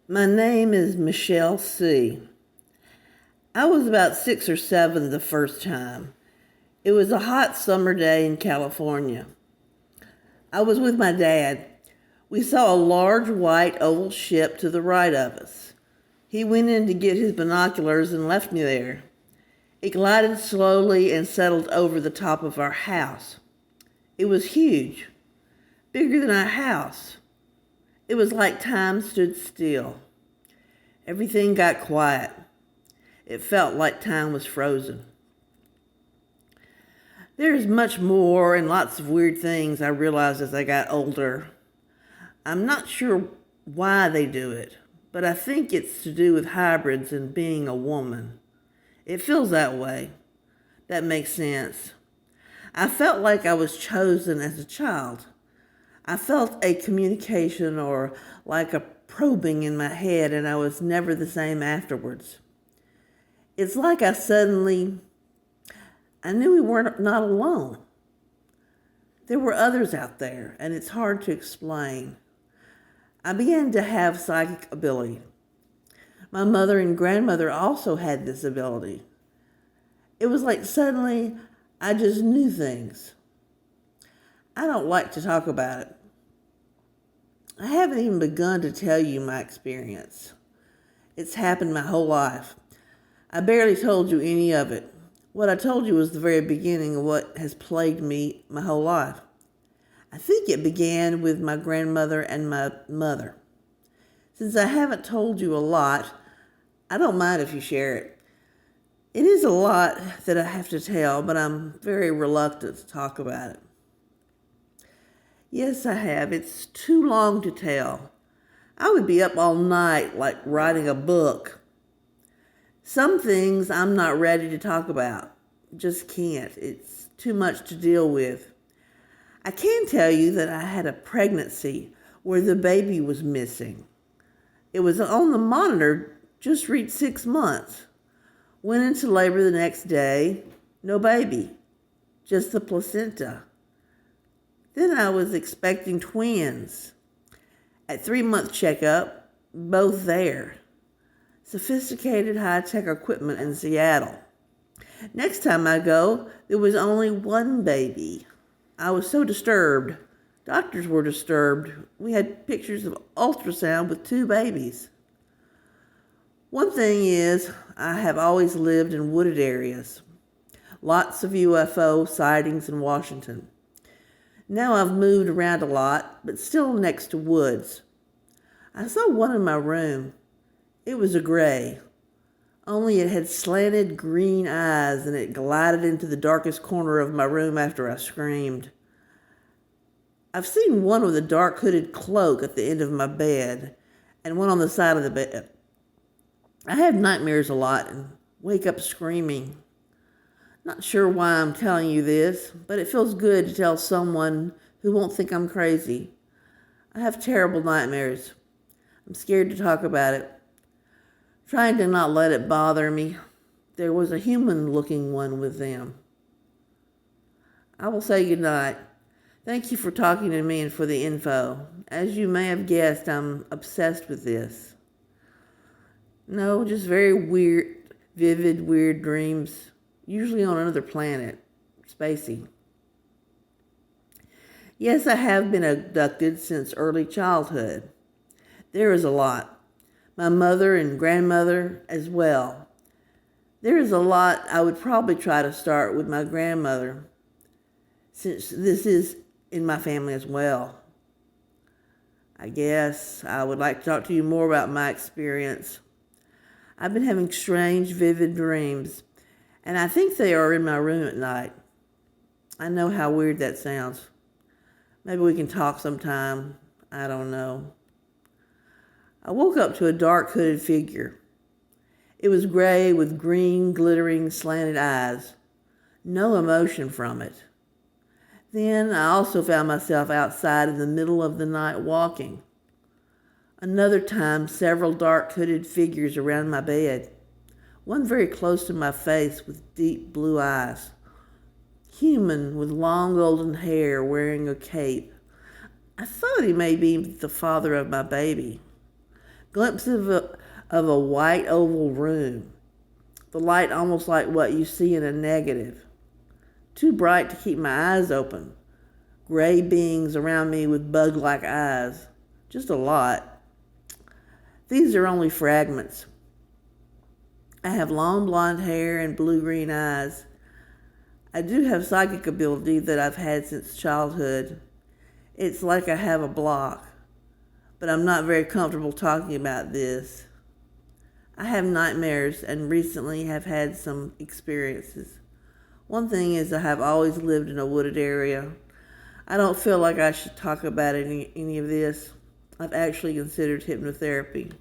My name is Michelle C. I was about 6 or 7 the first time. It was a hot summer day in California. I was with my dad. We saw a large white oval ship to the right of us. He went in to get his binoculars and left me there. It glided slowly and settled over the top of our house. It was huge, bigger than our house. It was like time stood still. Everything got quiet. It felt like time was frozen. There's much more and lots of weird things I realized as I got older. I'm not sure why they do it, but I think it's to do with hybrids and being a woman. It feels that way. That makes sense. I felt like I was chosen as a child. I felt a communication or like a probing in my head, and I was never the same afterwards. It's like I knew we weren't not alone. There were others out there, and it's hard to explain. I began to have psychic ability. My mother and grandmother also had this ability. It was like suddenly I just knew things. I don't like to talk about it. I haven't even begun to tell you my experience. It's happened my whole life. I barely told you any of it. What I told you was the very beginning of what has plagued me my whole life. I think it began with my grandmother and my mother. Since I haven't told you a lot, I don't mind if you share it. It is a lot that I have to tell, but I'm very reluctant to talk about it. Yes, I have. It's too long to tell. I would be up all night like writing a book. Some things I'm not ready to talk about. Just can't. It's too much to deal with. I can tell you that I had a pregnancy where the baby was missing. It was on the monitor, just reached 6 months. Went into labor the next day, no baby, just the placenta. Then I was expecting twins. At 3-month checkup, both there. Sophisticated high-tech equipment in Seattle. Next time I go, there was only one baby. I was so disturbed. Doctors were disturbed. We had pictures of ultrasound with 2 babies. One thing is, I have always lived in wooded areas. Lots of UFO sightings in Washington. Now I've moved around a lot, but still next to woods. I saw one in my room. It was a gray, only it had slanted green eyes, and it glided into the darkest corner of my room after I screamed. I've seen one with a dark hooded cloak at the end of my bed, and one on the side of the bed. I have nightmares a lot and wake up screaming. Not sure why I'm telling you this, but it feels good to tell someone who won't think I'm crazy. I have terrible nightmares. I'm scared to talk about it. Trying to not let it bother me. There was a human-looking one with them. I will say goodnight. Thank you for talking to me and for the info. As you may have guessed, I'm obsessed with this. No, just very weird, vivid, weird dreams. Usually on another planet. Spacey. Yes, I have been abducted since early childhood. There is a lot. My mother and grandmother as well. There is a lot. I would probably try to start with my grandmother, since this is in my family as well. I guess I would like to talk to you more about my experience. I've been having strange, vivid dreams, and I think they are in my room at night. I know how weird that sounds. Maybe we can talk sometime. I don't know. I woke up to a dark hooded figure. It was gray with green, glittering, slanted eyes. No emotion from it. Then I also found myself outside in the middle of the night walking. Another time, several dark hooded figures around my bed. One very close to my face with deep blue eyes. Human with long golden hair wearing a cape. I thought he may be the father of my baby. Glimpses of a white oval room. The light almost like what you see in a negative. Too bright to keep my eyes open. Gray beings around me with bug-like eyes. Just a lot. These are only fragments. I have long blonde hair and blue-green eyes. I do have psychic ability that I've had since childhood. It's like I have a block, but I'm not very comfortable talking about this. I have nightmares and recently have had some experiences. One thing is I have always lived in a wooded area. I don't feel like I should talk about any of this. I've actually considered hypnotherapy.